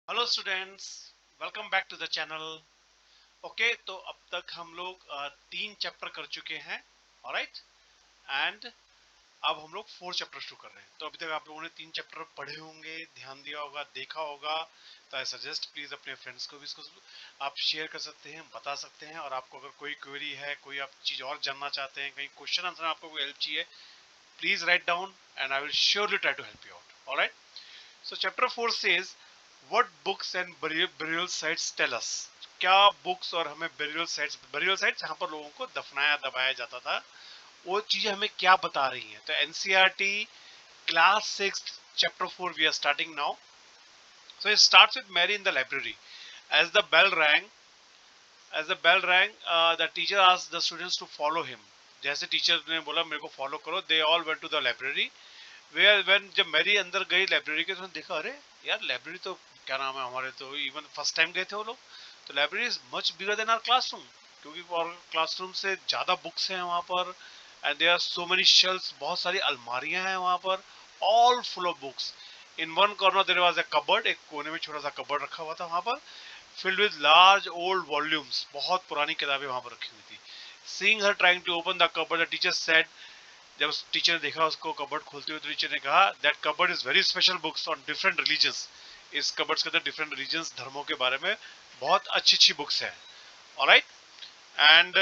Hello students, welcome back to the channel. Okay, तो अब तक हम लोग 3 चैप्टर कर चुके हैं। ऑलराइट, एंड अब हम लोग 4 चैप्टर शुरू कर रहे हैं। तो अभी तक आप लोगों ने 3 चैप्टर पढ़े होंगे, ध्यान दिया होगा, देखा होगा। तो आई सजेस्ट प्लीज अपने फ्रेंड्स को भी इसको आप शेयर कर सकते हैं, बता सकते हैं। और आपको अगर कोई क्वेरी है, कोई आप चीज़ और जानना चाहते हैं, कहीं क्वेश्चन आंसर आपको कोई हेल्प चाहिए, please write down and I will surely try to help you out. Alright, so chapter 4 says what books and burial sites tell us। क्या बुक्स और हमें burial sites जहां पर लोगों को दफनाया दबाया जाता था, वो चीजें हमें क्या बता रही हैं। तो NCERT class 6 chapter 4 we are starting now. So it starts with Mary in the library. As the bell rang, the teacher asked the students to follow him। जैसे टीचर ने बोला मेरे को फॉलो करो, they all went to the library। When जब Mary अंदर गई library के, तो देखा अरे यार लाइब्रेरी तो क्या नाम है, हमारे तो इवन फर्स्ट टाइम गए थे वो लोग। तो library is much bigger than our classroom, क्योंकि और क्लासरूम से ज़्यादा बुक्स हैं वहाँ पर। And there are so many shelves, बहुत सारी अलमारियाँ हैं वहाँ पर, all full of books. In one corner there was a cupboard, एक कोने में छोटा सा कबर्ड रखा हुआ था वहाँ पर, filled with large old volumes, बहुत पुरानी किताबें वहाँ पर रखी हुई थी। Seeing her trying to open the cupboard, the teacher said, जब टीचर ने देखा उसको कबर्ड खोलते हुए, तो टीचर ने कहा that cupboard is very special books on different religions. इस कबर्ड्स के अंदर डिफरेंट रिलीजन्स, धर्मों के बारे में बहुत अच्छी अच्छी बुक्स हैं। Alright, and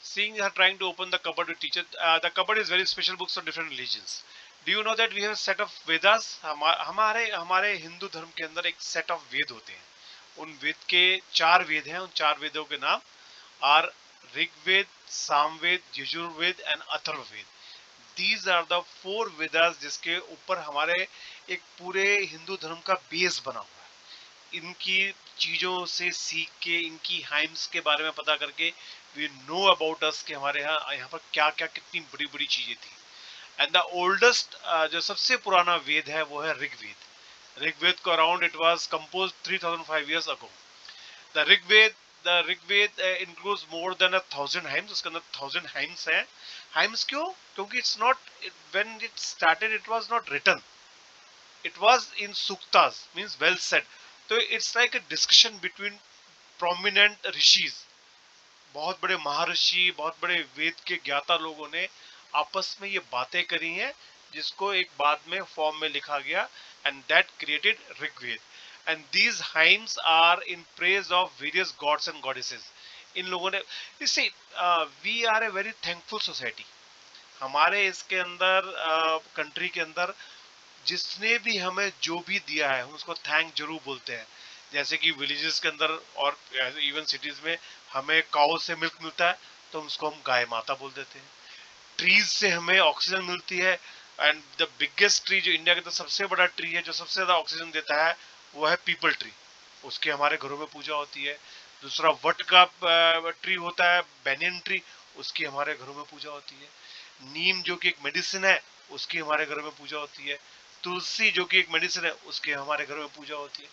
seeing her trying to open the cupboard with teacher, the cupboard is very special books on different religions। Do you know that we have a set of Vedas? हमारे हमारे हिंदू धर्म के अंदर एक set of वेद होते हैं। उन वेद के 4 वेद हैं। उन 4 वेदों के नाम are Rigveda, Samaveda, Yajurveda and Atharvaveda. These are the 4 Vedas जिसके ऊपर हमारे एक पूरे हिंदू धर्म का बेस बना हुआ है। इनकी चीजों से सीख के, इनकी हाइम्स के बारे में पता करके, वी नो अबाउट अस कि हमारे यहाँ पर क्या क्या कितनी बड़ी बड़ी चीजें थी। एंड द ओल्डेस्ट, जो सबसे पुराना वेद है वो है ऋग्वेद। ऋग्वेद को around it was composed 3005 years ago. The Rigveda the Rigveda includes more than 1000 hymns. उसके अंदर 1000 हाइम्स हैं। हाइम्स क्यों? क्योंकि it's not, when it started it was not written, it was in सुक्तास, मींस वेल सेड। तो it's like a discussion between prominent ऋषिज, बहुत बड़े महर्षि, बहुत बड़े वेद के ज्ञाता लोगों ने आपस में ये बातें करी हैं, जिसको एक बाद में फॉर्म में लिखा गया, and that created Rigveda. And these hymns are in praise of various gods and goddesses. इन लोगों ने, इसे we are a very thankful society. हमारे इसके अंदर कंट्री के अंदर जिसने भी हमें जो भी दिया है, हम उसको थैंक जरूर बोलते हैं। जैसे कि विलेजेस के अंदर और इवन सिटीज में हमें काउ से मिल्क मिलता है, तो उसको हम गाय माता बोल देते हैं। ट्रीज से हमें ऑक्सीजन मिलती है, एंड द बिगेस्ट ट्री जो इंडिया के अंदर सबसे बड़ा ट्री है, जो सबसे ज्यादा ऑक्सीजन देता है, वो है पीपल ट्री। उसकी हमारे घरों में पूजा होती है। दूसरा वट का ट्री होता है, बैनियन ट्री, उसकी हमारे घरों में पूजा होती है। नीम जो कि एक मेडिसिन है, उसकी हमारे घरों में पूजा होती है। तुलसी जो कि एक मेडिसिन है, उसकी हमारे घरों में पूजा होती है।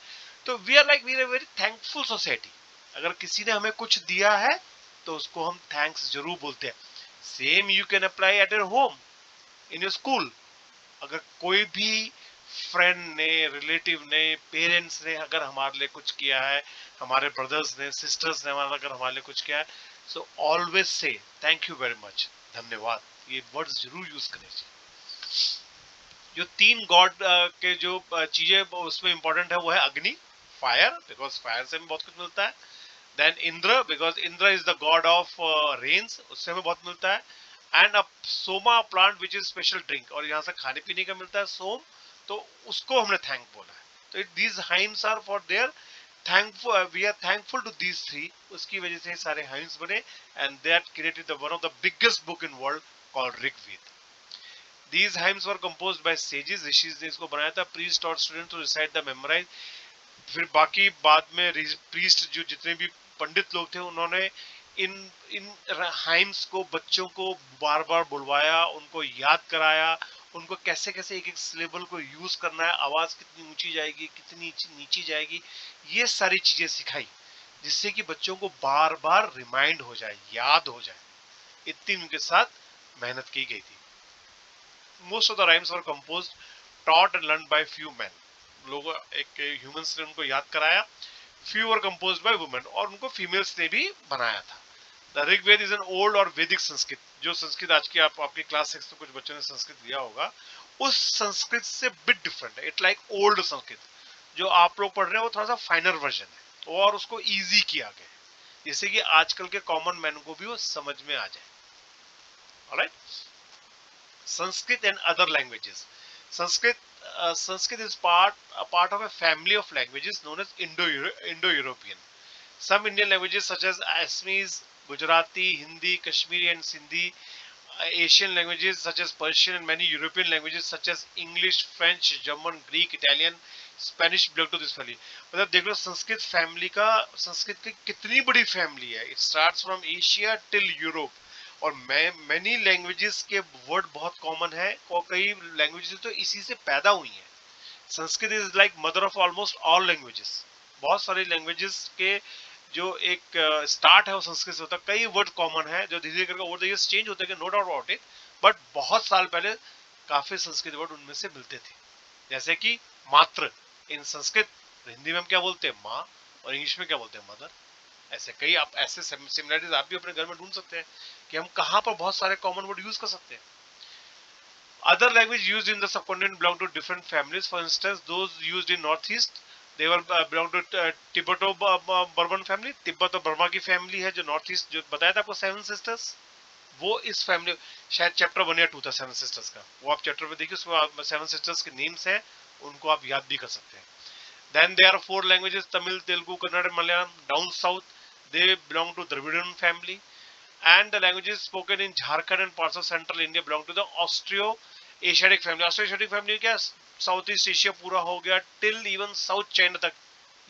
तो we are very thankful society. अगर किसी ने हमें कुछ दिया है, तो उसको हम थैंक्स जरूर बोलते हैं। Same you can apply at your home, in your school. अगर कोई भी फ्रेंड ने, रिलेटिव ने, पेरेंट्स ने अगर हमारे लिए कुछ किया है, हमारे ब्रदर्स ने, सिस्टर्स ने हमारा अगर हमारे लिए कुछ किया है, so always say thank you very much, धन्यवाद। ये वर्ड्स जरूर यूज करें। जो 3 गॉड के जो चीजें उसमें इंपॉर्टेंट है, वो है अग्नि, फायर, बिकॉज फायर से हमें बहुत कुछ मिलता है। Then Indra, because Indra is the god of rains, उससे हमें बहुत मिलता है। And a soma plant which is special drink, और यहाँ से खाने पीने का मिलता है सोम, तो उसको हमने थैंक बोला है। तो these hymns are for their thankful, we are thankful to these 3। उसकी वजह से सारे हाइम्स बने, and that created the one of the biggest book in world called Rigveda. These hymns were composed by sages, rishis ने इसको बनाया था, priest और student to recite the memorize। फिर बाकी बाद में priest जो जितने भी पंडित लोग थे, उन्होंने इन इन हाइम्स को बच्चों को बार बार बुलवाया, उनको याद कराया, उनको कैसे कैसे एक एक सिलेबल को यूज करना है, आवाज कितनी ऊंची जाएगी, कितनी नीची जाएगी, ये सारी चीजें सिखाई, जिससे कि बच्चों को बार बार रिमाइंड हो जाए, याद हो जाए। इतनी उनके साथ मेहनत की गई थी। Most of the rhymes were composed, taught and learn by few man. लोगों, एक ह्यूमंस ने उनको याद कराया, few were composed by women, और उनको फीमेल्स ने भी बनाया था। The Rigveda is an old और वैदिक संस्कृत, जो संस्कृत आज की आपकी क्लास 6 में कुछ बच्चों ने संस्कृत लिया होगा, उस संस्कृत से बिट डिफरेंट है। इट लाइक ओल्ड संस्कृत, जो आप लोग पढ़ रहे हैं वो थोड़ा सा फाइनर वर्जन है, और उसको इजी किया गया है, जैसे कि आजकल के कॉमन मैन को भी वो समझ में आ जाए। Alright, Sanskrit and other languages. Sanskrit is a part of a family of languages known as Indo-European. Some Indian languages such as Assamese, Gujarati, Hindi, Kashmiri and Sindhi, Asian languages such as Persian, and many European languages such as English, French, German, Greek, Italian, Spanish belong to this family. मतलब देख लो Sanskrit family का, संस्कृत की कितनी बड़ी family है। It starts from Asia till Europe, और many languages के word बहुत कॉमन है, और कई लैंग्वेजेस तो इसी से पैदा हुई हैं। Sanskrit is like mother of almost all languages. बहुत सारी लैंग्वेजेस के जो एक स्टार्ट है वो संस्कृत से होता है। कई वर्ड कॉमन है जो धीरे धीरे करके ओवर द इयर्स चेंज होते हैं, no doubt about it, but बहुत साल पहले काफी संस्कृत वर्ड उनमें से मिलते थे। जैसे कि मात्र, इन संस्कृत, हिंदी में हम क्या बोलते हैं, माँ, और इंग्लिश में क्या बोलते हैं, मदर। ऐसे कई आप ऐसे सिमिलरिटीज आप भी अपने घर में ढूंढ सकते हैं कि हम कहाँ पर बहुत सारे कॉमन वर्ड यूज कर सकते हैं। Other language used in the subcontinent belong to different families. For instance, those used in northeast, they were belong to Tibeto-Burman family. Tibet और बर्मा की फैमिली है जो नॉर्थ ईस्ट, जो बताया था आपको सेवन सिस्टर्स, वो इस फैमिली, शायद चैप्टर 1 या 2 था सेवन सिस्टर्स का, वो आप चैप्टर में देखिए, उसमें सेवन सिस्टर्स के नेम्स हैं, उनको आप याद भी कर सकते हैं। Then there are 4 languages: Tamil, Telugu, Kannada, and Malayalam. Down south, they belong to Dravidian family, and the languages spoken in Jharkhand and parts of central India belong to the Austro-Asiatic family. Austro-Asiatic family क्या, south east Asia पूरा हो गया, till even south China तक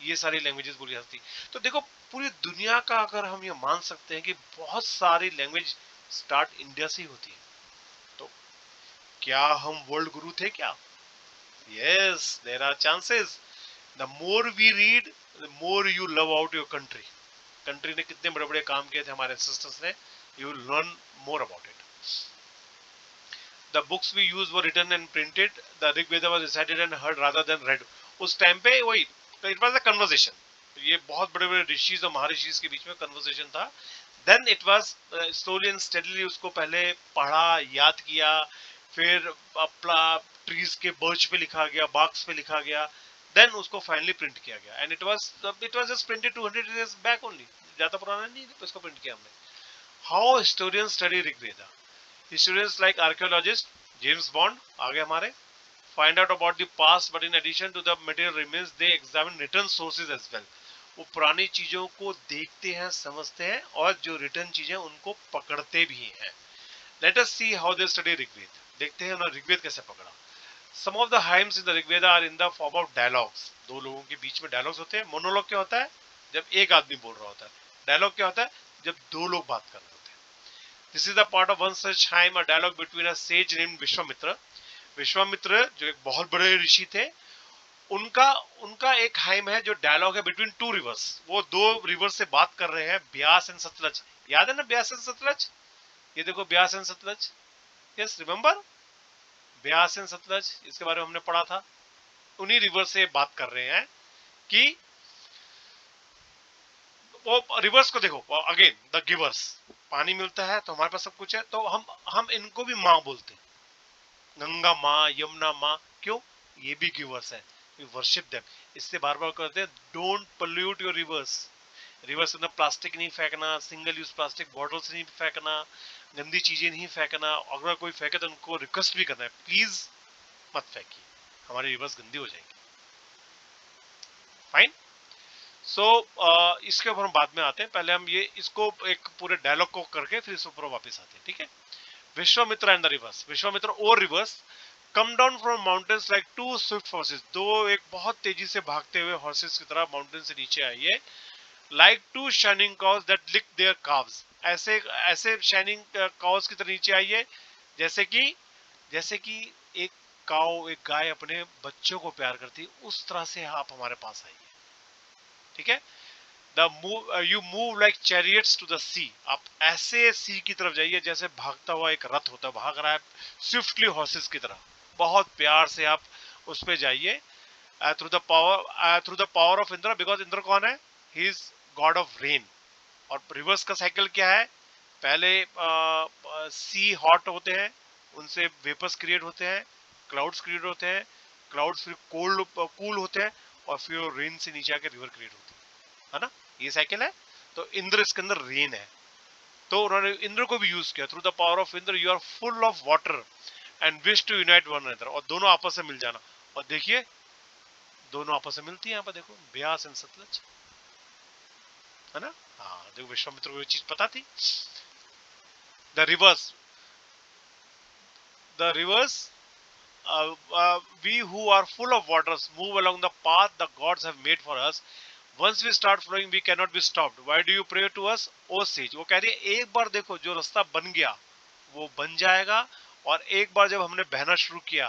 ये सारी languages बोली जाती। तो देखो पूरी दुनिया का अगर हम ये मान सकते हैं कि बहुत सारी लैंग्वेज स्टार्ट इंडिया से ही होती है, तो क्या हम वर्ल्ड गुरु थे क्या? Yes, there are chances. The more we read, the more you love out your country. Country ने कितने बड़े बड़े काम किए थे हमारे एंसेस्टर्स ने, you will learn more about it. The books we use were written and printed. The Rig Veda was recited and heard rather than read. उस टाइम पे वही, it was a conversation. ये बहुत बड़े बड़े ऋषिज और महर्षिज के बीच में कन्वर्सेशन था। Then it was slowly and steadily उसको पहले पढ़ा, याद किया, फिर अपना ट्रीज के बर्च पे लिखा गया, बाक्स पे लिखा गया, देन उसको फाइनली प्रिंट किया गया, and it was just printed 200 years back only, ज्यादा पुराना नहीं इसको प्रिंट किया हमने। How historian study Rigveda. Historians like archaeologist James Bond आगे हमारे find out about the past, but in addition to the material remains they examine written sources as well. वो पुरानी चीजों को देखते हैं, समझते हैं, और जो रिटर्न चीजें उनको पकड़ते भी हैं। Let us see how they study Rigveda. देखते हैं उन्होंने ऋग्वेद कैसे पकड़ा। Some of the hymns in the Rigveda are in the form of dialogues. दो लोगों के बीच में डायलॉग्स होते हैं। मोनोलॉग क्या होता है? जब एक आदमी बोल रहा होता है। डायलॉग क्या होता है? जब दो लोग बात कर रहे होते हैं। This is the part of one such hymn, a dialogue between a sage named Vishwamitra. Vishwamitra जो एक बहुत बड़े ऋषि थे, उनका उनका एक हाइम है जो डायलॉग है बिटवीन टू रिवर्स। वो दो रिवर्स से बात कर रहे हैं, ब्यास एंड सतलज। याद है ना ब्यास एंड सतलज? ये देखो Beas and Sutlej, yes remember Beas and Sutlej, इसके बारे में हमने पढ़ा था। उन्हीं रिवर से बात कर रहे हैं कि वो रिवर्स को देखो, अगेन द गिवर्स, पानी मिलता है तो हमारे पास सब कुछ है, तो हम इनको भी माँ बोलते हैं, गंगा माँ, यमुना माँ, क्यों? ये भी गिवर्स है, वी वर्शिप देम। इससे बार बार कहते हैं don't pollute your reverse. Reverse में प्लास्टिक नहीं फेंकना, सिंगल यूज प्लास्टिक बॉटल्स नहीं फेंकना, गंदी चीजें नहीं फेंकना, अगर कोई फेंके तो उनको रिक्वेस्ट भी करना है, प्लीज मत फेंकिए, हमारी रिवर्स गंदी हो जाएगी। फाइन। सो इसके ऊपर हम बाद में आते हैं, पहले हम ये इसको एक पूरे डायलॉग को करके फिर इस ऊपर वापस आते हैं, ठीक है। Vishvamitra and the rivers. Vishvamitra और rivers come down from mountains like two swift horses. दो एक बहुत तेजी से भागते हुए हॉर्सेस की तरह माउंटेन से नीचे आइए। Like two shining cows that lick their calves. ऐसे ऐसे शाइनिंग काउस की तरह नीचे आइए, जैसे कि एक काउ, एक गाय अपने बच्चों को प्यार करती, उस तरह से आप हमारे पास आइए, ठीक है। You move like chariots to the sea. आप ऐसे सी की तरफ जाइए जैसे भागता हुआ एक रथ होता है, भाग रहा है स्विफ्टली हॉर्सेस की तरह। बहुत प्यार से आप उस पे जाइए through the power of Indra, because Indra कौन है? He is God of rain. और रिवर्स का साइकिल क्या है? पहले सी हॉट होते हैं, उनसे वेपर्स क्रिएट होते हैं, क्लाउड्स क्रिएट होते हैं, क्लाउड्स फिर कोल्ड कूल होते हैं, और फिर रेन से नीचे आकर रिवर क्रिएट होती है ना? ये साइकिल है। तो इंद्र इसके अंदर रेन है, तो उन्होंने इंद्र को भी यूज किया। Through the power of Indra you are full of water and wish to unite one another, और दोनों आपस में मिल जाना। और देखिए दोनों आपस में मिलती है, यहाँ पर देखो ब्यास एंड सतलज, है ना? हाँ देखो विश्वामित्र को ये चीज पता थी। The reverse, the reverse we who are full of waters move along the path the gods have made for us. Once we start flowing we cannot be stopped. Why do you pray to us, O sage? वो कह रही है एक बार देखो जो रास्ता बन गया वो बन जाएगा, और एक बार जब हमने बहना शुरू किया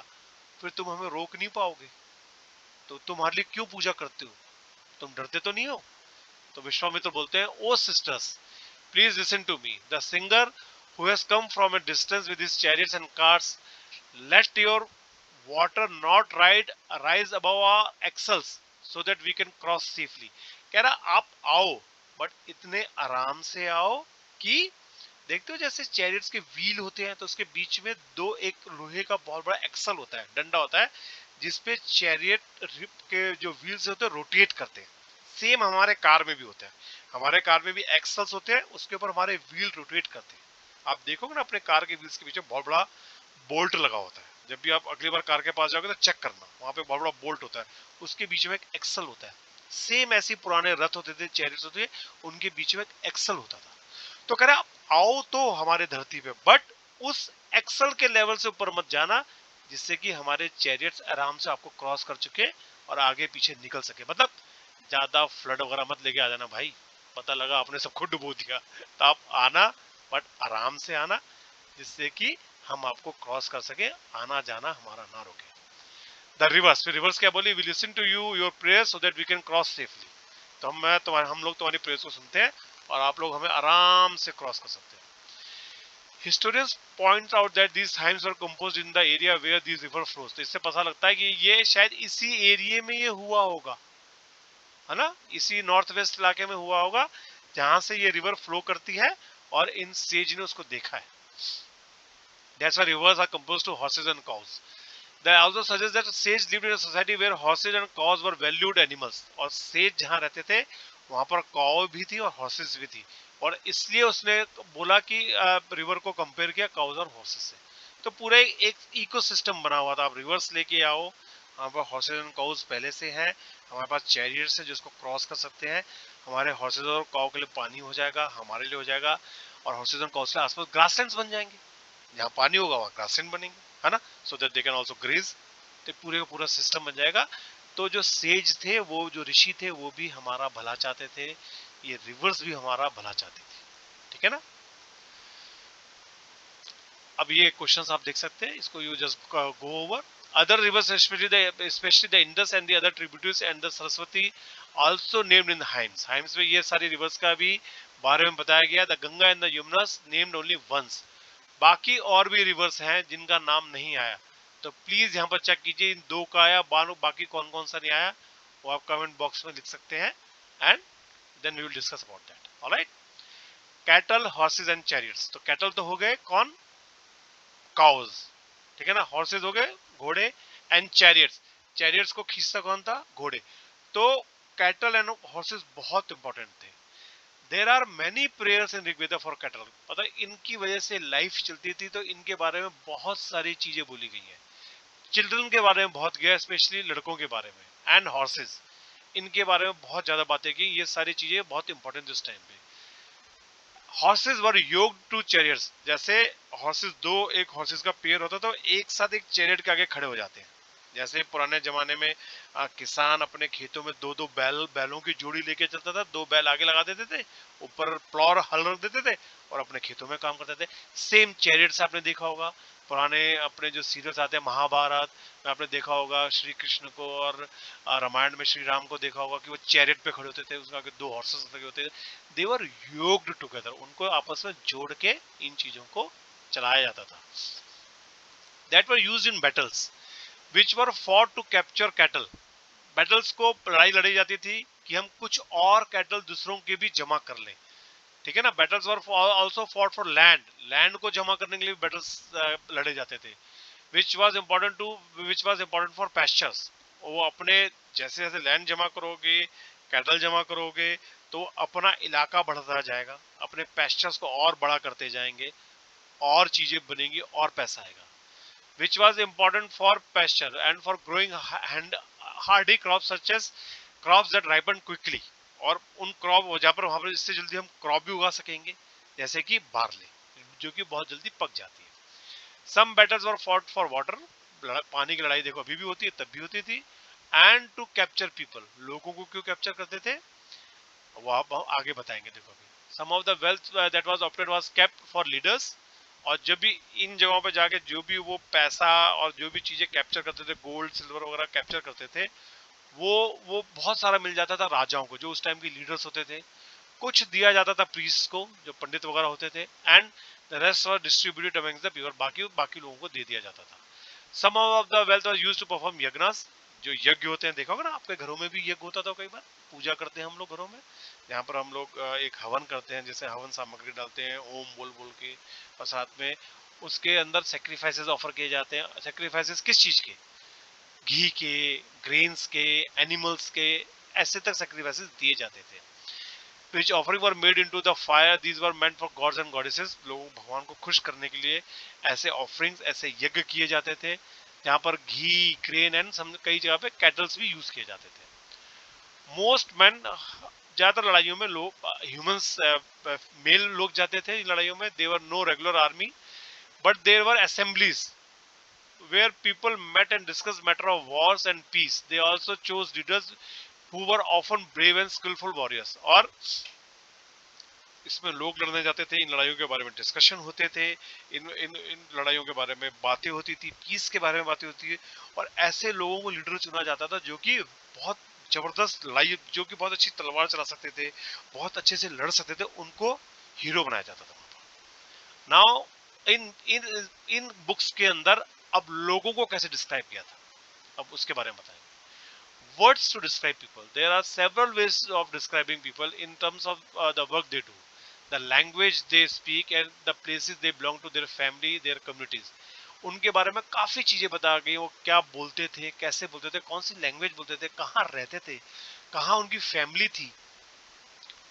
फिर तुम हमें रोक नहीं पाओगे। तो तुम्हारे लिए क्यों पूजा करते हो? तुम डरते तो नहीं हो? तो विश्वामित्र बोलते हैं, O sisters please listen to me, the singer who has come from a distance with his chariots and cars, let your water not rise above our axles so that we can cross safely. कह रहा आप आओ but इतने आराम से आओ कि, देखते हो जैसे चैरियट्स के व्हील होते हैं तो उसके बीच में दो एक लोहे का बहुत बड़ा एक्सल होता है, डंडा होता है, जिसपे चैरियट के जो व्हील्स होते हैं रोटेट करते हैं। सेम हमारे कार में भी होता है, हमारे कार में भी एक्सल्स होते हैं, उसके ऊपर हमारे व्हील रोटेट करते हैं। आप देखोगे ना अपने कार के व्हील्स के पीछे बहुत बड़ा बोल्ट लगा होता है। जब भी आप अगली बार कार के पास जाओगे तो चेक करना, वहां पे बहुत बड़ा बोल्ट होता है, उसके बीच में एक एक्सल होता है। सेम ऐसी पुराने रथ होते थे, चैरियट्स होते थे, उनके बीच में एक एक्सल होता था। तो कह रहे आओ तो हमारे धरती पे, बट उस एक्सल के लेवल से ऊपर मत जाना जिससे कि हमारे चैरियट्स आराम से आपको क्रॉस कर चुके और आगे पीछे निकल सके। मतलब ज्यादा फ्लड वगैरह मत लेके आ जाना भाई, पता लगा आपने सबको डुबो दिया। तो आप आना बट आराम से आना, जिससे कि हम आपको क्रॉस कर सके, आना जाना हमारा ना रोके। द रिवर्स, फिर रिवर्स क्या बोली? We listen to you your prayers so that we can cross safely. तो हम लोग तुम्हारी प्रेयर्स को सुनते हैं और आप लोग हमें आराम से क्रॉस कर सकते हैं। Historians point out that these hymns were composed in the area where these river flows. तो इससे पता लगता है कि ये शायद इसी एरिया में ये हुआ होगा, है ना? इसी नॉर्थ वेस्ट इलाके में हुआ होगा जहां से ये रिवर फ्लो करती है, और इन सेज ने उसको देखा है। That's why rivers are composed to horses and cows. They also suggest that sage lived in a society where horses and cows were valued animals. और sage जहाँ रहते थे वहाँ पर cow भी थी और horses भी थी, और इसलिए उसने बोला कि रिवर को कंपेयर किया cows और horses से। तो पूरा एक इकोसिस्टम बना हुआ था। आप रिवर्स लेके आओ, हमारे पास हॉर्सेज एंड काउज पहले से है, हमारे पास चैरियट्स है जिसको क्रॉस कर सकते हैं, हमारे हॉर्सेज और काउ के लिए पानी हो जाएगा, हमारे लिए हो जाएगा, और हॉर्सेज एंड काउज के आसपास ग्रासलैंड्स बन जाएंगे, जहाँ पानी होगा वहाँ ग्रासलैंड बनेंगे, है ना? So that they can also graze. तो पूरे का पूरा सिस्टम बन जाएगा। तो जो सेज थे, वो जो ऋषि थे, वो भी हमारा भला चाहते थे, ये रिवर्स भी हमारा भला चाहते थे, ठीक है ना? अब ये क्वेश्चंस आप देख सकते हैं, इसको you just go over. Other rivers especially the Indus and the other tributaries and the Saraswati also named in hymns. Hymns में ये सारी रिवर्स का भी बारे में बताया गया। The Ganga and the Yamuna named only once. बाकी और भी रिवर्स हैं जिनका नाम नहीं आया, तो प्लीज यहाँ पर चेक कीजिए इन दो का आया, बाकी कौन कौन सा नहीं आया, वो आप कमेंट बॉक्स में लिख सकते हैं, and then we will discuss about that. Alright, cattle, horses and chariots. तो कैटल तो हो गए कौन? काउज, ठीक है ना? हॉर्सेज हो गए घोड़े, एंड चैरियट्स, चैरियट्स को खींचता कौन था? घोड़े। तो कैटल एंड हॉर्सेज बहुत इंपॉर्टेंट थे। There are many prayers in Rigveda for cattle. पता इनकी वजह से लाइफ चलती थी, तो इनके बारे में बहुत सारी चीजें बोली गई है। चिल्ड्रन के बारे में बहुत गया, स्पेशली लड़कों के बारे में, एंड हॉर्सेज, इनके बारे में बहुत ज्यादा बातें की। ये सारी चीजें बहुत इंपॉर्टेंट इस टाइम पे। हॉर्सेज वर योक्ड टू चैरियट्स, जैसे हॉर्सेज दो, एक हॉर्सेज का पेयर होता तो एक साथ एक चैरियट के आगे खड़े हो जाते हैं, जैसे पुराने जमाने में किसान अपने खेतों में दो दो बैलों की जोड़ी लेके चलता था, दो बैल आगे लगा देते थे, ऊपर प्लॉर हल रख देते थे और अपने खेतों में काम करते थे। सेम चैरियट्स आपने देखा होगा, पुराने अपने जो सीरियल्स आते हैं महाभारत में आपने देखा होगा श्री कृष्ण को, और रामायण में श्री राम को देखा होगा कि वो चैरियट पे खड़े होते थे, उसके आगे दो हॉर्सेस लगे होते थे। दे वर योक्ड टुगेदर, उनको आपस में जोड़ के इन चीजों को चलाया जाता था। That were used in battles which were fought to capture cattle. Battles को लड़ाई लड़ी जाती थी कि हम कुछ और कैटल दूसरों के भी जमा कर लें, ठीक है ना। Battles were also fought for land, land को जमा करने के लिए बैटल्स लड़े जाते थे। which was important for pastures, वो अपने जैसे जैसे लैंड जमा करोगे, कैटल जमा करोगे, तो अपना इलाका बढ़ता जाएगा, अपने पेस्चर्स को और बड़ा करते जाएंगे, और चीजें बनेंगी और पैसा आएगा। which was important for pasture and for growing hardy crops such as crops that ripen quickly, और उन क्रॉप जहाँ पर वहाँ पर इससे जल्दी हम क्रॉप भी उगा सकेंगे, जैसे कि बार्ले जो कि बहुत जल्दी पक जाती है। some battles were fought for water, पानी की लड़ाई देखो अभी भी होती है, तब भी होती थी। and to capture people, लोगों को क्यों कैप्चर करते थे वो आप आगे बताएंगे। देखो अभी some of the wealth that was obtained was kept for leaders, और जब भी इन जगहों पे जाके जो भी वो पैसा और जो भी चीजें कैप्चर करते थे, गोल्ड सिल्वर वगैरह कैप्चर करते थे, वो बहुत सारा मिल जाता था राजाओं को, जो उस टाइम के लीडर्स होते थे। कुछ दिया जाता था प्रीस्ट को, जो पंडित वगैरह होते थे, and the rest were distributed amongst the people, बाकी बाकी लोगों को दे दिया जाता था। Some of the wealth was used to perform यज्ञस, जो यज्ञ होते हैं, देखा होगा ना आपके घरों में भी यज्ञ होता था कई बार, पूजा करते हैं हम लोग घरों में, जहाँ पर हम लोग एक हवन करते हैं, जैसे हवन सामग्री डालते हैं ओम बोल बोल के, और साथ में उसके अंदर सेक्रीफाइसेस ऑफर किए जाते हैं। सेक्रीफाइसेस किस चीज के, घी के, ग्रेन्स के, एनिमल्स के, ऐसे तक सेक्रीफाइसेस दिए जाते थे। which offering were made into the fire, these were meant for gods and goddesses, लोगों भगवान को खुश करने के लिए ऐसे ऑफरिंग्स, ऐसे यज्ञ किए जाते थे, जहाँ पर घी, क्रेन एंड कई जगह पे कैटल्स भी यूज किए जाते थे। मोस्ट मैन, ज्यादातर लड़ाइयों में लोग ह्यूमंस, मेल लोग जाते थे इन लड़ाइयों में। There were no regular army, but there were assemblies where people met and discussed matter of wars and peace. They also chose leaders who were often brave and skillful warriors. और इसमें लोग लड़ने जाते थे, इन लड़ाइयों के बारे में डिस्कशन होते थे, इन लड़ाइयों के बारे में बातें होती थी, पीस के बारे में बातें होती थी, और ऐसे लोगों को लीडर चुना जाता था जो कि बहुत जबरदस्त लड़ाई, जो कि बहुत अच्छी तलवार चला सकते थे, बहुत अच्छे से लड़ सकते थे, उनको हीरो बनाया जाता था। Now in in in books के अंदर अब लोगों को कैसे डिस्क्राइब किया था, अब उसके बारे में बताएंगे। Words to describe people. There are several ways of describing people in terms of the work they do, the language they speak, and the places they belong to, their family, their communities. उनके बारे में काफी चीजें बता गई, वो क्या बोलते थे, कैसे बोलते थे, कौन सी लैंग्वेज बोलते थे, कहाँ रहते थे, कहाँ उनकी फैमिली थी,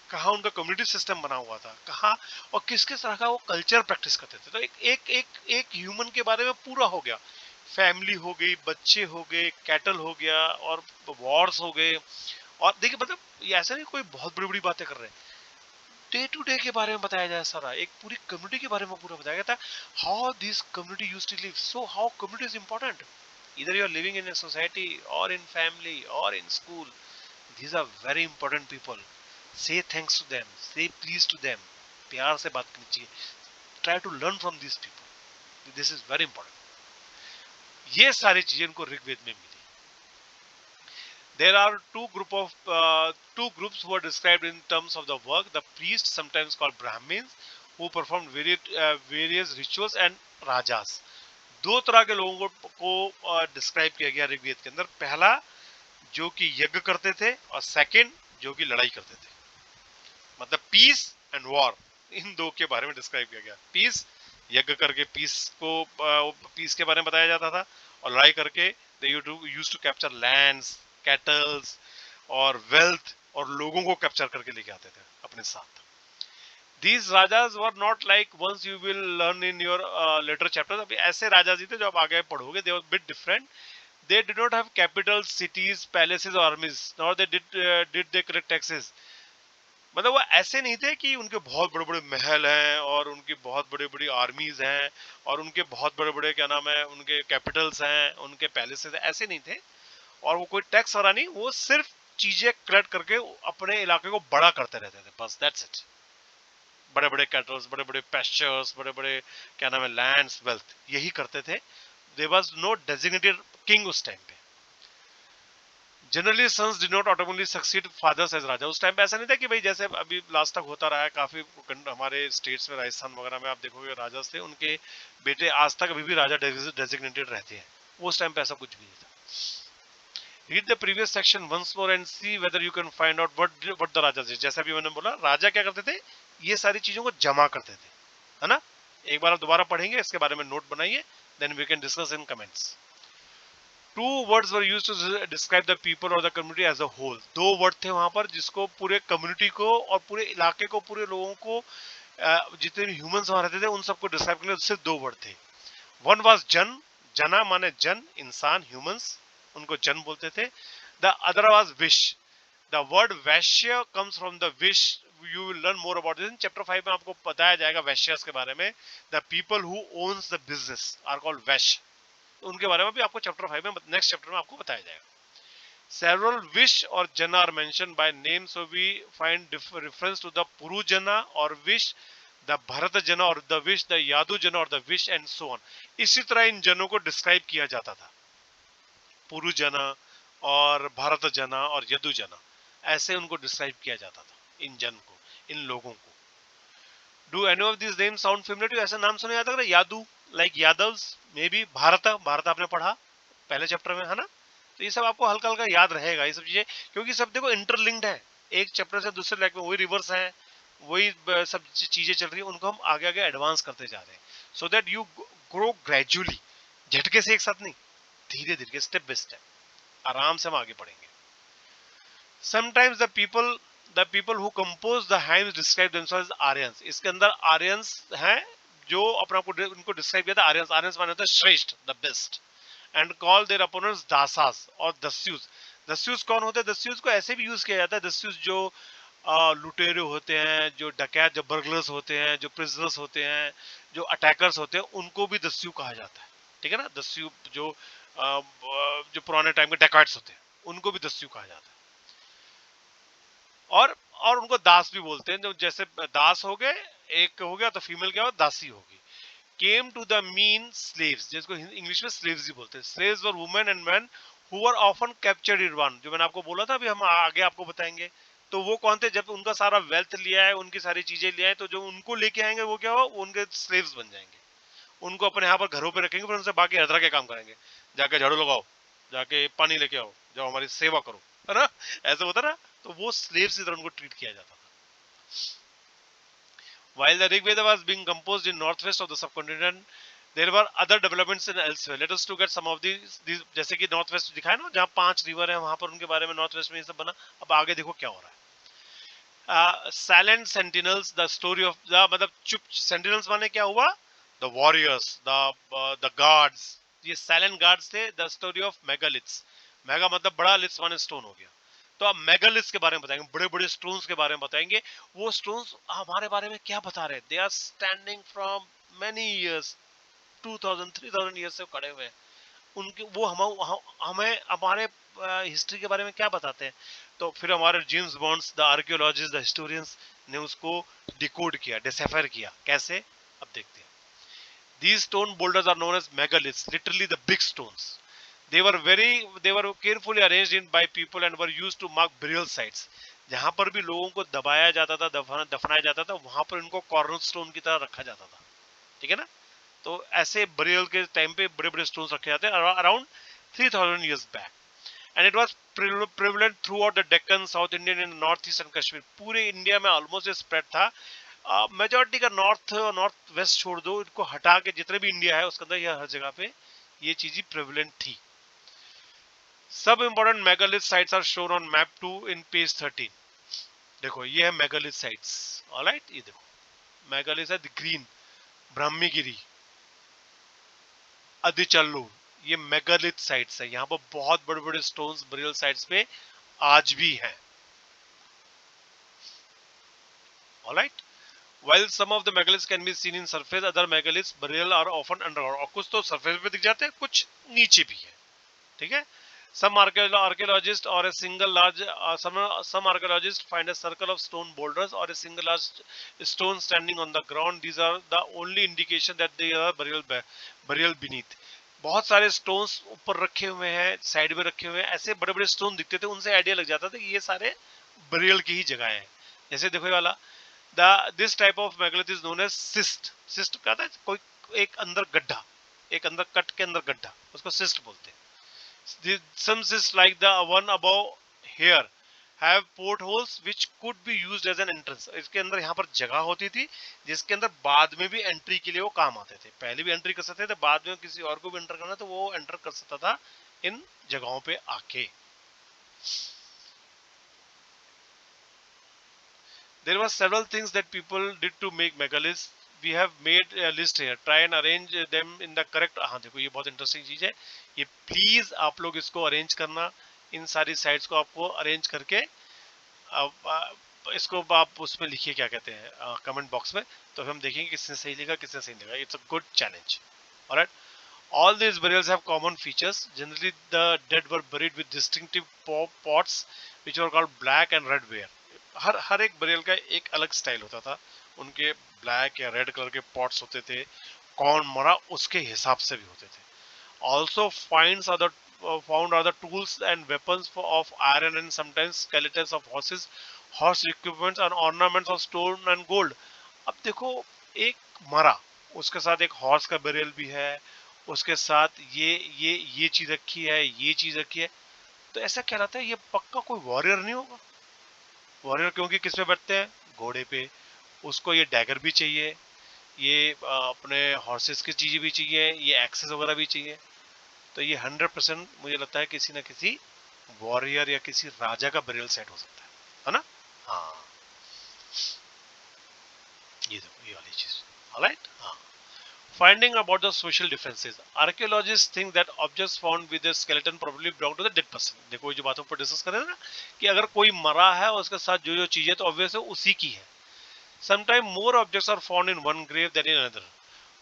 कहाँ उनका कम्युनिटी सिस्टम बना हुआ था, कहाँ और किस किस तरह का वो कल्चर प्रैक्टिस करते थे। तो एक ह्यूमन के बारे में पूरा हो गया, फैमिली हो गई, बच्चे हो गए, कैटल हो गया, और वॉर्स हो गए। और देखिए मतलब ये ऐसा नहीं कोई बहुत बड़ी बड़ी बातें कर रहे हैं, डे टू डे के बारे में बताया जाए सारा, एक पूरी कम्युनिटी के बारे में पूरा बताया गया था, how this community used to live. So how community is important, either you are living in a society or in family or in school, these are very important people. Say thanks to them, say please to them, प्यार से बात करनी चाहिए, try to learn from these people, this is very important। ये सारी चीजें इनको ऋग्वेद में मिली। There are two groups who are described in terms of the work, the priests, sometimes called Brahmins, who performed various rituals, and rajas। दो तरह के लोगों को डिस्क्राइब किया गया ऋग्वेद के अंदर, पहला जो कि यज्ञ करते थे, और सेकंड जो कि लड़ाई करते थे, मतलब पीस एंड वॉर, इन दो के बारे में डिस्क्राइब किया गया। पीस, यज्ञ करके पीस के बारे में बताया जाता था, और लड़ाई करके they used to capture lands, cattles और वेल्थ, और लोगों को कैप्चर करके लेके आते थे अपने साथ। These rajas were not like ones you will learn in your later chapters। अभी ऐसे राजा जी थे जो आप आगे पढ़ोगे, they were bit different। They did not have capitals, cities, palaces or armies, nor they did they collect taxes। मतलब वो ऐसे नहीं थे कि उनके बहुत बड़े बड़े महल हैं और उनकी बहुत बड़ी बड़ी आर्मीज हैं और उनके बहुत बड़े बड़े क्या नाम है उनके कैपिटल्स हैं, उनके पैलेसेस हैं, ऐसे नहीं थे। और वो कोई टैक्स वाला नहीं, वो सिर्फ चीजें कलेक्ट करके अपने इलाके को बड़ा करते रहते थे, बस दैट्स इट। बड़े बड़े कैटल्स, बड़े बड़े पेस्चर्स, बड़े बड़े क्या नाम है लैंड्स, वेल्थ, यही करते थे। There was no designated king उस टाइम पे। Generally sons did not automatically succeed fathers as raja. उस टाइम पे ऐसा नहीं था कि भाई जैसे अभी लास्ट तक होता रहा है, काफी हमारे स्टेट्स में राजस्थान वगैरह में आप देखोगे राजा थे, उनके बेटे आज तक अभी भी राजा डेजिग्नेटेड रहते हैं। उस टाइम पे ऐसा कुछ भी नहीं था। Read the previous section once more and see whether you can find out what the rajas is। जैसा भी मैंने बोला, राजा क्या करते थे, ये सारी चीजों को जमा करते थे, है ना। एक बार आप दोबारा पढ़ेंगे, इसके बारे में नोट बनाइए, then we can discuss in comments. Two words were used to describe the people और the community as a whole. दो वर्ड थे वहां पर जिसको पूरे कम्युनिटी को और पूरे इलाके को, पूरे लोगों को, जितने भी ह्यूमंस वहां रहते थे उन सबको डिस्क्राइब करने सिर्फ दो वर्ड थे। वन वाज जन, जना माने जन, इंसान, ह्यूमंस, उनको जन बोलते थे। The other was vish. The word vaishya comes from the vish. You will learn more about this in chapter 5 में, आपको बताया जाएगा वैश्यस के बारे में। The people who owns the business are called vaishya. उनके बारे में भी आपको चैप्टर 5 में, नेक्स्ट चैप्टर में आपको बताया जाएगा। Several wish or jana are mentioned by name, so we find reference to the Puru jana or wish, the Bharata jana or the wish, the Yadu jana or the wish and so on। इसी तरह इन जनों को describe किया जाता था, पुरु जना और भारत जना और यदु जना, ऐसे उनको डिस्क्राइब किया जाता था इन जन को, इन लोगों को। Do any of this name sound familiar to? ऐसा नाम सुना जाता है Yadu, like Yadavs, maybe Bharat, Bharat आपने पढ़ा पहले चैप्टर में, है ना। तो ये सब आपको हल्का हल्का याद रहेगा ये सब चीजें, क्योंकि सब देखो इंटरलिंक्ड है, एक चैप्टर से दूसरे लाइक में वही रिवर्स है, वही सब चीजें चल रही है, उनको हम आगे आगे एडवांस करते जा रहे हैं, so that you grow gradually, झटके से एक साथ नहीं, धीरे धीरे स्टेप बाय स्टेप आराम से हम आगे बढ़ेंगे। Sometimes the people who compose the hymns describe themselves Aryans. इसके अंदर आर्यंस हैं जो अपने आप को उनको डिस्क्राइब किया था आर्यंस। आर्यंस माने होता है श्रेष्ठ, the best. And call their opponents Dasas और दस्युस। दस्युस कौन होते हैं? दस्युस को ऐसे भी यूज किया जाता है, दस्युस जो लुटेरे होते हैं, जो डकैत, जो बर्गलर्स होते हैं, जो प्रिजनर्स होते हैं, जो अटैकर्स होते हैं, उनको भी दस्यु कहा जाता है, ठीक है ना। दस्यु जो पुराने टाइम के डकैट्स होते हैं उनको भी दस्यु कहा जाता है। और उनको दास भी बोलते हैं, जो जैसे दास हो गए, एक हो गया तो फीमेल क्या हो, दासी होगी। Came to the mean slaves, जिसको इंग्लिश में स्लेव्स ही बोलते हैं। Slaves were women and men who were often captured in one, जो मैंने आपको बोला था, अभी हम आगे आपको बताएंगे। तो वो कौन थे? जब उनका सारा वेल्थ लिया है, उनकी सारी चीजें लिया है, तो जो उनको लेके आएंगे वो क्या हो, उनके स्लेव्स बन जाएंगे। उनको अपने यहाँ पर घरों पे रखेंगे, फिर उनसे बाकी हर तरह के काम कराएंगे, जाके झाड़ू लगाओ, जाके पानी लेके आओ, जाओ हमारी सेवा करो, है ना, ऐसे होता ना। तो वो स्लेव्स की तरह उनको ट्रीट किया जाता था। While the Rig Veda was being composed in northwest of the subcontinent, there were other developments in elsewhere. Let us look at some of these जैसे कि नॉर्थ वेस्ट दिखाया ना, जहाँ 5 रिवर है, वहां पर उनके बारे में नॉर्थ वेस्ट में ये सब बना। अब आगे देखो क्या हो रहा है। Silent sentinels, the story of the, मतलब चुप सेंटिनल्स माने क्या हुआ, द वॉरियर्स, द गार्ड्स, ये साइलेंट गार्ड्स थे। The story of megaliths, mega मतलब बड़ा, लिथ्स माने स्टोन हो गया। तो अब मेगालिथ्स के बारे में बताएंगे, बड़े बड़े स्टोन्स के बारे में बताएंगे। वो स्टोन्स हमारे बारे में क्या बता रहे हैं? They are standing from many years, 2000 3000 years से खड़े हुए हैं। उनके वो हमें हमारे हिस्ट्री के बारे में क्या बताते हैं? तो फिर हमारे James bonds, the archaeologist, the historians ने उसको डिकोड किया, डिसेफर किया। कैसे? अब देखते हैं। These stone boulders are known as megaliths, literally the big stones. They were carefully arranged in by people and were used to mark burial sites. जहां पर भी लोगों को दबाया जाता था, दफनाया जाता था, वहां पर इनको कॉर्नर स्टोन की तरह रखा जाता था, ठीक है ना। तो ऐसे बरियल के टाइम पे बड़े बड़े स्टोन्स रखे जाते हैं around 3000 years back। And it was prevalent through out the Deccan, south Indian and north east and Kashmir. पूरे इंडिया में ऑलमोस्ट स्प्रेड था। मेजॉरिटी का नॉर्थ वेस्ट छोड़ दो, इनको हटा के जितने भी इंडिया है उसके अंदर यह हर जगह पे ये चीज प्रेवलेंट थी। सब important megalith sites are shown on map 2 in page 13। देखो ये है मेगालिथ साइट्स, ऑलराइट। ये देखो मेगालिथ है, ग्रीन, ब्रह्मीगिरी, अदिचल्लू, ये मेगालिथ साइट्स है। यहाँ पर बहुत बड़े बड़े स्टोन्स बरियल साइट्स पे आज भी हैं। Alright. While some of the megaliths can be seen in surface, other megaliths burial are often underground. और कुछ तो surface पे दिख जाते हैं, कुछ नीचे भी है. ठीक है. Some archaeologists or a single large some archaeologists find a circle of stone boulders or a single large stone standing on the ground. These are the only indication that they are burial beneath. बहुत सारे stones ऊपर रखे हुए हैं, side में रखे हुए हैं, ऐसे बड़े बड़े स्टोन दिखते थे, उनसे आइडिया लग जाता था कि ये सारे बरियल की ही जगह है. जैसे देखो ये वाला, this type of megalith is known as cyst. cyst क्या था? कोई एक अंदर गड्ढा, एक अंदर कट के अंदर गड्ढा, उसको cyst बोलते हैं. Some cysts like the one above here have portholes which could be used as an entrance. इसके अंदर यहाँ पर जगह होती थी जिसके अंदर बाद में भी एंट्री के लिए वो काम आते थे. पहले भी एंट्री कर सकते थे, बाद में किसी और को भी एंटर करना तो वो एंटर कर सकता था इन जगहों पे आके. There were several things that people did to make megaliths. We have made a list here. Try and arrange them in the correct. हाँ देखो ये बहुत इंटरेस्टिंग चीज है. ये प्लीज आप लोग इसको अरेंज करना. इन सारी साइट्स को आपको अरेंज करके इसको आप उसमें लिखिए, क्या कहते हैं, कमेंट बॉक्स में. तो हम देखेंगे किसने सही लिखा, किसने सही लिखा. It's a good challenge. Alright. All these burials have common features. Generally, the dead were buried with distinctive pots, which were called black and red ware. हर एक बरियल का एक अलग स्टाइल होता था. उनके ब्लैक या रेड कलर के pots होते थे. कौन मरा उसके हिसाब से भी होते थे. Also found are the tools and weapons of iron and sometimes skeletons of horses, horse equipments and ornaments of stone and gold. अब देखो एक मरा, उसके साथ एक हॉर्स का बरियल भी है, उसके साथ ये चीज रखी है, ये चीज रखी है. तो ऐसा क्या रहता है, ये पक्का कोई वॉरियर नहीं होगा. वॉरियर क्योंकि किस पे बैठते हैं, घोड़े पे. उसको ये डैगर भी चाहिए, ये अपने हॉर्सेस की चीजें भी चाहिए, ये एक्सेस वगैरह भी चाहिए. तो ये 100% मुझे लगता है किसी ना किसी वॉरियर या किसी राजा का बरियल सेट हो सकता है ना. हाँ ये देखो ये वाली चीज. ऑलराइट. हाँ. Finding about the social differences. Archaeologists think that objects found with the skeleton probably belong to the dead person. देखो ये जो बातों पर डिस्कस कर रहे हैं ना कि अगर कोई मरा है और उसके साथ जो जो चीजें तो ऑब्वियस है उसी की है. Sometimes more objects are found in one grave than in another.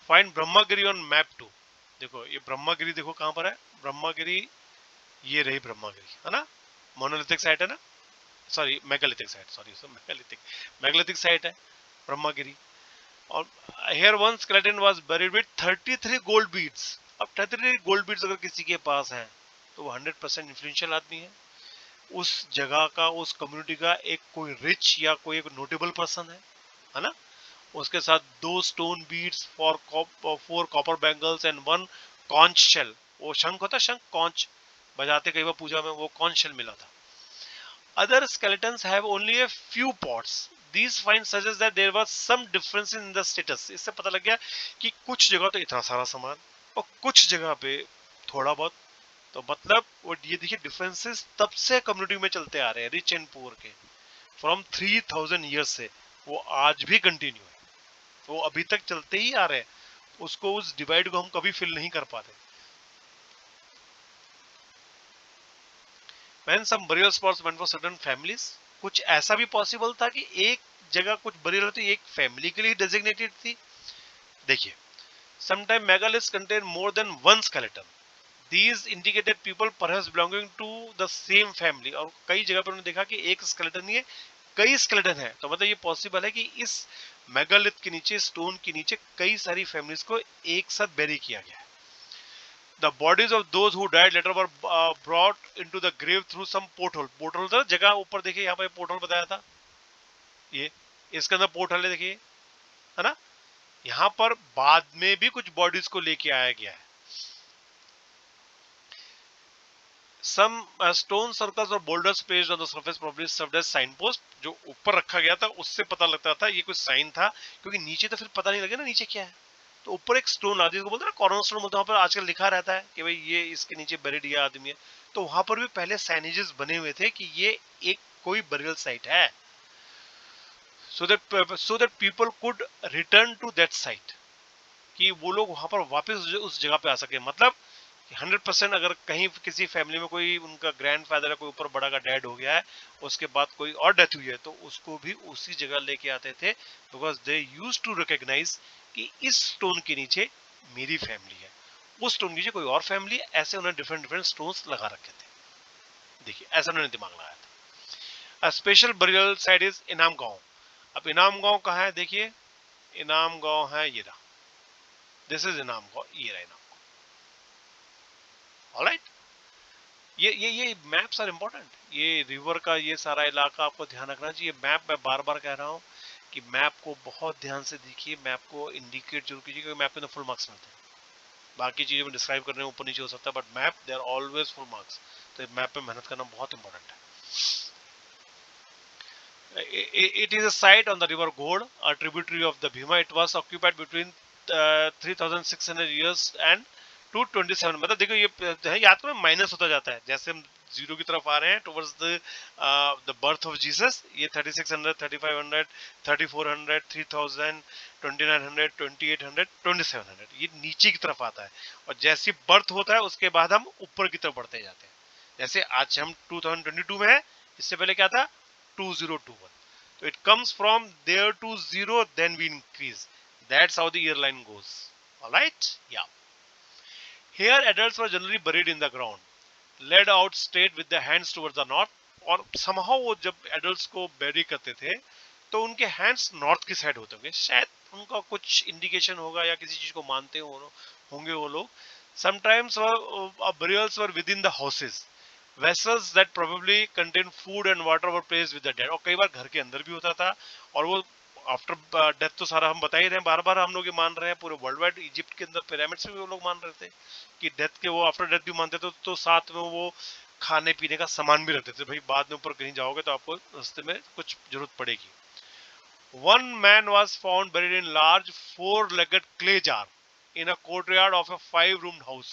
Find Brahmagiri on map 2. देखो ये ब्रह्मागिरी देखो कहाँ पर है. ब्रह्मागिरी ये रही ब्रह्मागिरी है ना. मोनोलिथिक साइट है ना, sorry megalithic site, megalithic site है ब्रह्मागिरी. और here one skeleton was buried with 33 gold beads. अब 33 gold beads अगर किसी के पास हैं तो वो 100% इन्फ्लुएंशियल आदमी है. उस जगह का, उस कम्युनिटी का एक कोई रिच या कोई एक नोटेबल पर्सन है ना. उसके साथ 2 stone beads, 4 copper bangles and 1 conch shell. वो शंख होता है, शंख कॉन्च बजाते कई बार पूजा में, वो कॉन्च शेल मिला था. Other skeletons have only a few pots. These finds suggest that there was some difference in the status. इससे पता लग गया कि कुछ जगह तो इतना सारा सामान और कुछ जगह पे थोड़ा बहुत. तो मतलब वो ये देखिए डिफरेंसेस तब से कम्युनिटी में चलते आ रहे हैं, रिच एंड पुअर के, फ्रॉम 3000 ईयर्स से. वो आज भी कंटिन्यू है, वो अभी तक चलते ही आ रहे हैं. उसको, उस डिवाइड को हम कभी फिल नहीं कर पाते. When some burial spots went for certain families, कुछ ऐसा भी पॉसिबल था कि एक जगह कुछ बरियल होती एक फैमिली के लिए डेजिग्नेटेड थी. देखिए sometimes megaliths contain more than one skeleton. These indicated people perhaps belonging to the same family. और कई जगह पर उन्होंने देखा कि एक स्केलेटन नहीं है, कई स्केलेटन है. तो मतलब ये पॉसिबल है कि इस मेगालिथ के नीचे, स्टोन के नीचे कई सारी फैमिलीज को एक साथ बेरी किया गया है. The bodies of those who died later were brought into the grave through some porthole. porthole था जगह, ऊपर देखिए यहाँ पे porthole बताया था, ये इसके अंदर porthole है देखिए, है ना. यहाँ पर बाद में भी कुछ बॉडीज को लेके आया गया है. Some stone circles or boulders placed on the surface probably served as signpost. जो ऊपर रखा गया था उससे पता लगता था ये कुछ साइन था, क्योंकि नीचे तो फिर पता नहीं लगे ना नीचे क्या है. तो ऊपर एक स्टोन आदि को बोलते हैं ना, कॉर्नर स्टोन बोलते हैं, वहां पर आजकल लिखा रहता है कि भाई ये इसके नीचे बरिड ये आदमी है. तो वहां पर भी पहले साइनेजेस बने हुए थे कि ये एक कोई बरियल साइट है, so that people could return to that site, कि वो लोग वहां पर वापस उस जगह पे आ सके. मतलब 100% अगर कहीं किसी फैमिली में कोई उनका ग्रैंडफादर है, कोई ऊपर बड़ा का डैड हो गया है, उसके बाद कोई और डेथ हुई है, तो उसको भी उसी जगह लेके आते थे, because they use to recognise कि इस स्टोन के नीचे मेरी फैमिली है, उस स्टोन के नीचे कोई और फैमिली है, ऐसे उन्होंने डिफरेंट डिफरेंट स्टोन्स लगा रखे थे। देखिए ऐसा उन्होंने दिमाग लगाया था। स्पेशल बरियल साइट इज इनाम गांव। अब इनाम गांव कहाँ है? देखिए इनाम गांव है ये रहा, दिस इज इनाम गांव, ये रहा इनाम गांव। ऑलराइट, ये मैप्स आर इंपॉर्टेंट। ये रिवर का ये सारा इलाका आपको ध्यान रखना चाहिए। मैप मैं बार बार कह रहा हूँ कि मैप को बहुत ध्यान से देखिए, मैप को इंडिकेट जरूर कीजिए, क्योंकि मैप के अंदर फुल मार्क्स मिलते हैं। बाकी चीजें में डिस्क्राइब करने में ऊपर नीचे हो सकता है, but map they are always full marks. तो मैप पे मेहनत करना बहुत इंपॉर्टेंट है। It is a site on the river Gode, a tributary of the Bhima. It was occupied between 3600 years and 227। मतलब देखो ये याद करो, माइनस होता जाता है जैसे हम जीरो की तरफ आ रहे हैं towards the birth of Jesus. ये 3600, 3500, 3400, 3000, 2900, 2800, 2700 ये नीचे की तरफ आता है, और जैसे बर्थ होता है उसके बाद हम ऊपर की तरफ बढ़ते जाते हैं। जैसे आज हम 2022 में है, इससे पहले क्या था? 2021। So it comes from there to zero, then we increase. That's how the airline goes. All right? Yeah. Here adults were generally buried in the ground, led out straight with their hands towards the north. और somehow वो जब adults को bury करते थे तो उनके hands north की side होते होंगे, शायद उनका कुछ indication होगा या किसी चीज को मानते होंगे वो लोग। Sometimes burials were within the houses. Vessels that probably contain food and water were placed with the dead। और कई बार घर के अंदर भी होता था, और वो आफ्टर डेथ तो सारा हम बता ही रहे हैं, बार बार हम लोग ये मान रहे हैं पूरे वर्ल्ड वाइड। इजिप्ट के अंदर पिरामिड्स में भी वो लोग मान रहे थे कि डेथ के वो आफ्टर डेथ भी मानते थे, तो साथ में वो खाने पीने का सामान भी रखते थे, भाई बाद में ऊपर कहीं जाओगे तो आपको रास्ते में कुछ जरूरत पड़ेगी। One man was found buried in large four-legged clay jar in a courtyard of a 5-roomed house।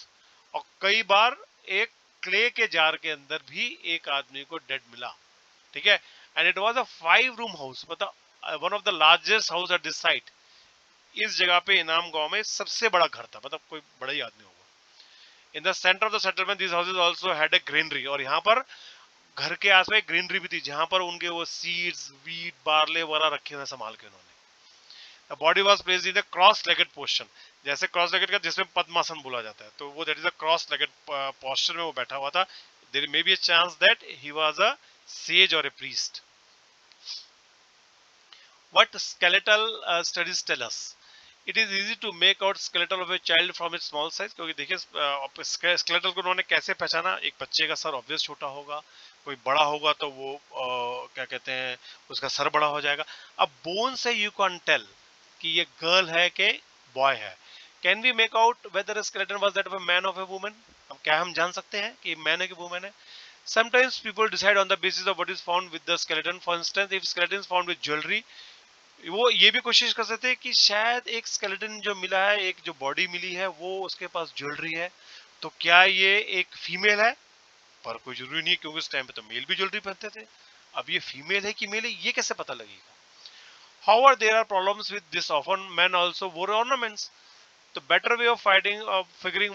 और कई बार एक क्ले के जार के अंदर भी एक आदमी को डेड मिला, ठीक है। And it was a five room house, मतलब one of the largest house at this site. इस जगह पे इनाम गांव में सबसे बड़ा घर था, मतलब कोई बड़ा ही आदमी होगा। In the centre of the settlement this houses also had a granary. और यहाँ पर घर के आसपास ग्रीनरी भी थी, जहां पर उनके वो सीड्स, वीट, बार्ले वगैरह रखे हुए संभाल के उन्होंने। The body was placed in a cross-legged position। जैसे cross-legged का जिसमें पद्मासन बोला जाता है, तो वो that is a cross-legged posture में वो बैठा हुआ था। There may be a chance that he was a sage or a priest। What skeletal studies tell us? It is easy to make out skeletal of a child from its small size। क्योंकि देखिए skeletal को उन्होंने कैसे पहचाना? एक बच्चे का sir obvious छोटा होगा, कोई बड़ा होगा तो वो क्या कहते हैं, उसका सर बड़ा हो जाएगा। अब बोन से यू कैन टेल कि ये गर्ल है कि बॉय है। Can we make out whether skeleton was that of a man of a woman? हम जान सकते हैं कि मैन है कि वुमन है? Sometimes people decide on the basis of what is found with the skeleton। For instance, if skeleton is found with jewelry, वो ये भी कोशिश कर सकते हैं कि शायद एक स्केलेटन जो मिला है, एक जो बॉडी मिली है, वो उसके पास ज्वेलरी है, तो क्या ये एक फीमेल है? पर कोई जरूरी नहीं, क्योंकि उस टाइम पे तो मेल भी ज्वेलरी पहनते थे। अब ये फीमेल है कि मेल है, ये कैसे पता लगेगा? However, there are problems with this। Often men also wore ornaments। The better way of figuring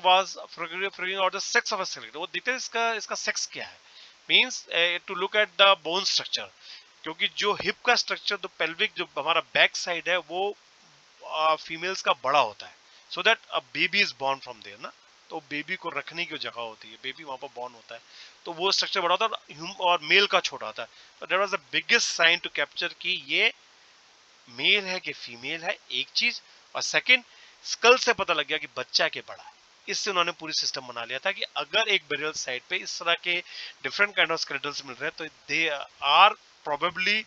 out the sex of a skeleton। वो देखते हैं इसका सेक्स क्या है। Means to look at the bone structure। क्योंकि जो हिप का structure, तो पेल्विक जो हमारा बैक साइड है, वो फीमेल्स का बड़ा होता है, so that a baby is born from there ना। तो बेबी को रखने की जगह होती है, बेबी वहां पर बॉर्न होता है, तो वो स्ट्रक्चर बड़ा होता है, और मेल का छोटा होता है। तो that was the biggest sign to capture कि ये मेल है कि फीमेल है, एक चीज। और सेकंड, स्कल से पता लग गया कि बच्चा के बड़ा है। इससे उन्होंने पूरी सिस्टम बना लिया था कि अगर एक बेरियल साइट पे इस तरह के डिफरेंट काइंड ऑफ स्केलेटल्स मिल रहे हैं, तो दे आर प्रोबेबली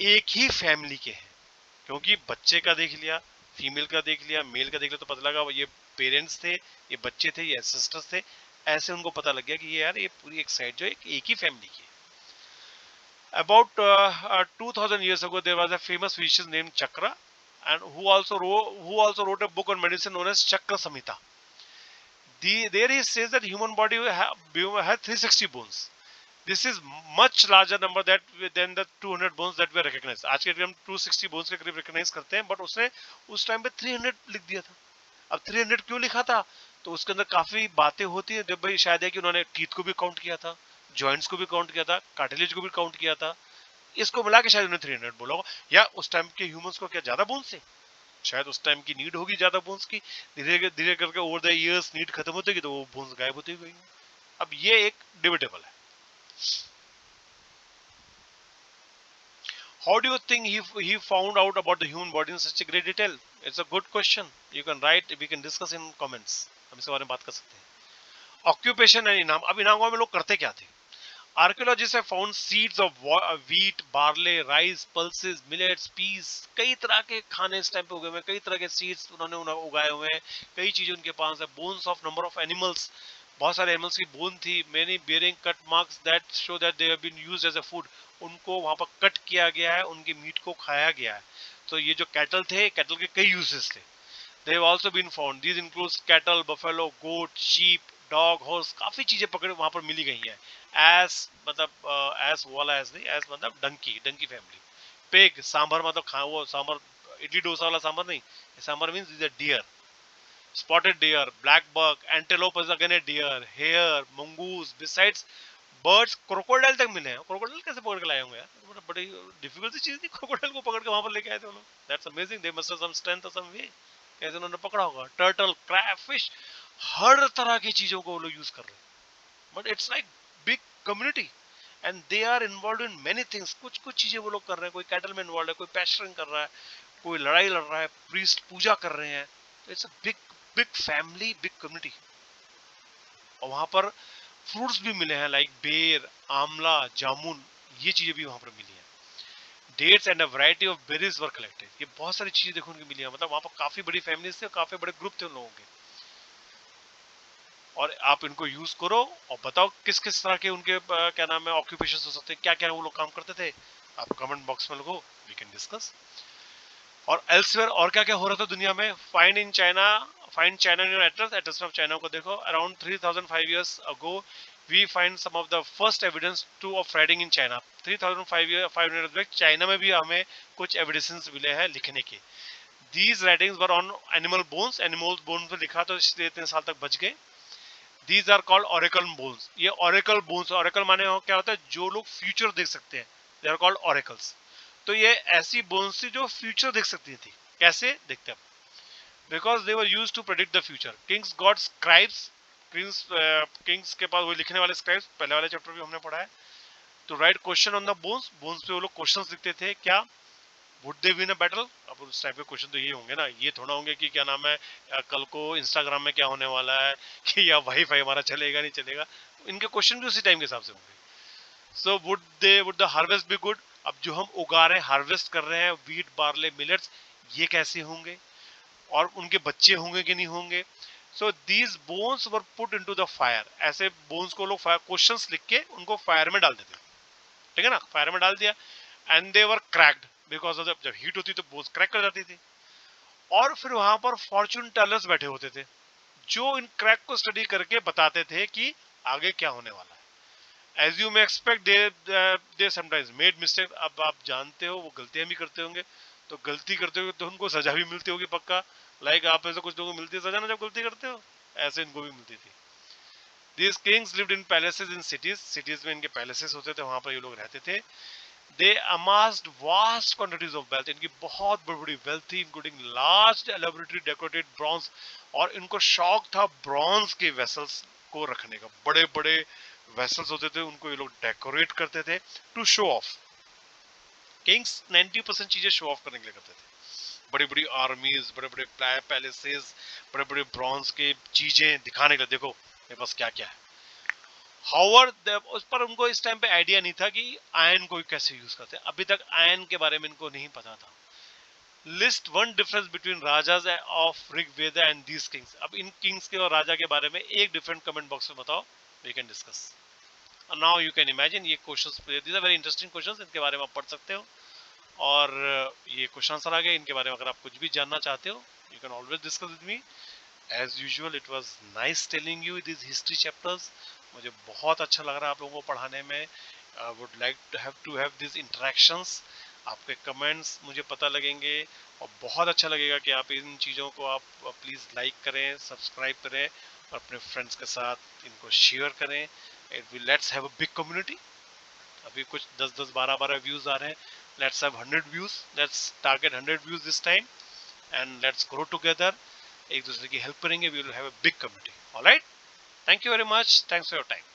एक ही फैमिली के हैं। क्योंकि बच्चे का देख लिया, फीमेल का देख लिया, मेल का देख लिया, तो पता लगा ये पेरेंट्स थे, ये बच्चे थे, ये एंसेस्टर्स थे। ऐसे उनको पता लग गया कि ये यार ये पूरी एक साइड जो एक ही फैमिली की है। About 2000 years ago, there was a famous physician named Chakra, and who also wrote a book on medicine known as Chakra Samhita। There he says that human body has 360 bones। This is much larger number than the 200 bones that we recognize। आज के हम 260 bones के करीब recognize करते हैं, but उसने उस time पे 300 लिख दिया था। अब 300 क्यों लिखा था? तो उसके अंदर काफी बातें होती है, जब भाई शायद है कि उन्होंने टीथ को भी काउंट किया था, जॉइंट्स को भी काउंट किया था, कार्टिलेज को भी काउंट किया था, इसको मिला के शायद उन्हें 300 बोला होगा। या उस टाइम के ह्यूमंस को क्या ज्यादा बोन्स थे, शायद उस टाइम की नीड होगी ज्यादा बोन्स की, धीरे धीरे करके ओवर द इयर्स नीड खत्म होती गई तो वो बोन्स गायब होती गई। अब ये एक डिबेटेबल है। How do you think he found out about the human body in such a great detail? It's a good question. You can write, we can discuss in comments. हम इसके बारे में बात कर सकते हैं। Occupation and इनाम। अब इनाम में लोग करते क्या थे? Archaeologists have found seeds of wheat, barley, rice, pulses, millets, peas. कई तरह के खाने इस टाइम पे उगे हुए हैं, कई तरह के seeds उन्होंने उगाए हुए हैं, कई चीजें उनके पास है। Bones of number of animals, बहुत सारे एनिमल्स की बोन थी। many bearing cut marks that show that they have been used as a food. उनको वहां पर कट किया गया है, उनके मीट को खाया गया है। तो ये जो कैटल थे, कैटल के कई यूजेस थे। They have also been found. These includes cattle, buffalo, goat, sheep, dog, horse. काफी चीजें पकड़े वहां पर मिली गई हैं। As मतलब as वाला as नहीं, as मतलब डंकी, डंकी फैमिली। Pig, सांभर मतलब खा वो सांभर, इडली डोसा वाला सांभर नहीं। Sambar means is a deer. Spotted deer, black buck, antelope is again a deer, hare, mongoose. Besides birds, crocodile तक मिले हैं। crocodile कैसे पकड़ के लाए होंगे यार? मतलब बड़ी डिफिकल्ट सी चीज थी, crocodile को पकड़ के वहां पर लेके आए थे वो लोग। That's amazing. They must have some strength or some way. कैसे उन्होंने पकड़ा होगा? टर्टल, क्रैब, फिश, हर तरह की चीजों को वो लोग यूज कर रहे हैं। But it's like big community and they are involve in many things. कुछ कुछ चीजें वो लोग कर रहे हैं। कोई कैटल में इन्वॉल्व है, कोई पैस्चरिंग कर रहा है, कोई लड़ाई लड़ रहा है, प्रीस्ट पूजा कर रहे हैं। It's a big big family, big community. और वहां पर फ्रूट्स भी मिले हैं, लाइक बेर, आमला, जामुन, ये चीजें भी वहां पर मिली हैं। Dates and a variety of berries were collected. ये बहुत सारी चीजें देखने को मिली हैं। मतलब वहां पर काफी बड़ी फैमिलीज थे, काफी बड़े ग्रुप थे उन लोगों के। और आप इनको यूज करो और बताओ किस किस तरह के उनके क्या नाम है ऑक्यूपेशन हो सकते हैं, क्या क्या वो लोग काम करते थे। आप कमेंट बॉक्स में लगो, वी कैन डिस्कस। और एल्सवेयर और क्या क्या हो रहा था दुनिया में। Find in China, find China in your Atlas, Atlas of China को देखो। Around 3005 years ago we find some of the first evidence to of writing in China. 3500 back China में भी हमें कुछ एविडेंसेस मिले हैं लिखने के। These writings were on animal bones, animal bones पे लिखा तो इसलिए इतने साल तक बच गए। These are called oracle bones. ये oracle bones, oracle माने क्या होता है, जो लोग फ्यूचर देख सकते हैं, they are called oracles. तो ये ऐसी बोन्स थी जो फ्यूचर देख सकती थी। कैसे देखते हैं? Because they were used to predict the future. Kings god scribes, kings के पास वो लिखने वाले स्क्राइब्स, पहले वाले चैप्टर भी हमने पढ़ा है। तो right question on the bones, bones पे वो लोग क्वेश्चंस लिखते थे। क्या would they win a battle? अब उस टाइप के क्वेश्चन तो ये होंगे ना, ये थोड़ा होंगे कि क्या नाम है कल को इंस्टाग्राम में क्या होने वाला है, कि या वाईफाई हमारा चलेगा नहीं चलेगा। इनके क्वेश्चन भी उसी टाइम के हिसाब से होंगे। So would the harvest be good? अब जो हम उगा रहे हैं, हार्वेस्ट कर रहे हैं, व्हीट, बार्ले, मिलेट्स, ये कैसे होंगे और उनके बच्चे होंगे कि नहीं होंगे? So these bones were put into the fire. ऐसे बोन्स को लोग क्वेश्चंस लिख के उनको फायर में डाल देते, ठीक है ना, फायर में डाल दिया। And they were cracked because of जब हीट होती तो बोन्स क्रैक कर जाती थी। और फिर वहां पर फॉर्चून टेलर्स बैठे होते थे जो इन क्रैक को स्टडी करके बताते थे कि आगे क्या होने वाला है। As you may expect, they sometimes made mistake. अब आप जानते हो वो गलतियां भी करते होंगे, तो गलती करते हो तो उनको सजा भी मिलती होगी पक्का। लाइक आप ऐसे कुछ लोगों को मिलती है सजा ना जब गलती करते हो, ऐसे इनको भी मिलती थी। These kings lived in palaces in cities. Cities में इनके palaces होते थे, वहां पर ये लोग रहते थे। They amassed vast quantities of wealth. इनकी बहुत बड़ी बड़ी wealth थी, including large elaborately decorated bronze. और इनको शौक था ब्रॉन्ज के वेसल्स को रखने का। बड़े बड़े वेसल्स होते थे, उनको ये लोग डेकोरेट करते थे टू शो ऑफ। किंग्स 90% चीजें शो ऑफ करने के लिए करते थे। बड़ी बड़ी आर्मीज, बड़े बड़े पैलेसेस, बड़े बड़े ब्रॉन्ज के चीजें दिखाने के लिए, देखो मेरे पास क्या क्या है। हाउअर उस पर उनको इस टाइम पे आइडिया नहीं था कि आयरन को कैसे यूज करते हैं। अभी तक आयरन के बारे में इनको नहीं पता था। List one difference between rajas of Rigveda and these kings. अब इन किंग्स के और राजा के बारे में एक डिफरेंट कमेंट बॉक्स में बताओ, we can discuss. Now you can imagine, ये questions, these are very interesting questions, इनके बारे में आप पढ़ सकते हो। और ये क्वेश्चन आंसर आ गए, इनके बारे में अगर आप कुछ भी जानना चाहते हो, you can always discuss with me. As usual it was nice telling you this history chapters. मुझे बहुत अच्छा लग रहा है आप लोगों को पढ़ाने में। Would like to have this interactions. आपके कमेंट्स मुझे पता लगेंगे और बहुत अच्छा लगेगा कि आप इन चीज़ों को आप प्लीज़ लाइक करें, सब्सक्राइब करें और अपने फ्रेंड्स के साथ इनको शेयर करें. It will let's have a big community. अभी कुछ 10-10 12-12 व्यूज आ रहे हैं. Let's have 100 views. Let's target 100 views this time and let's grow together. एक दूसरे की हेल्प करेंगे. We will have a big community. Alright. Thank you very much. Thanks for your time.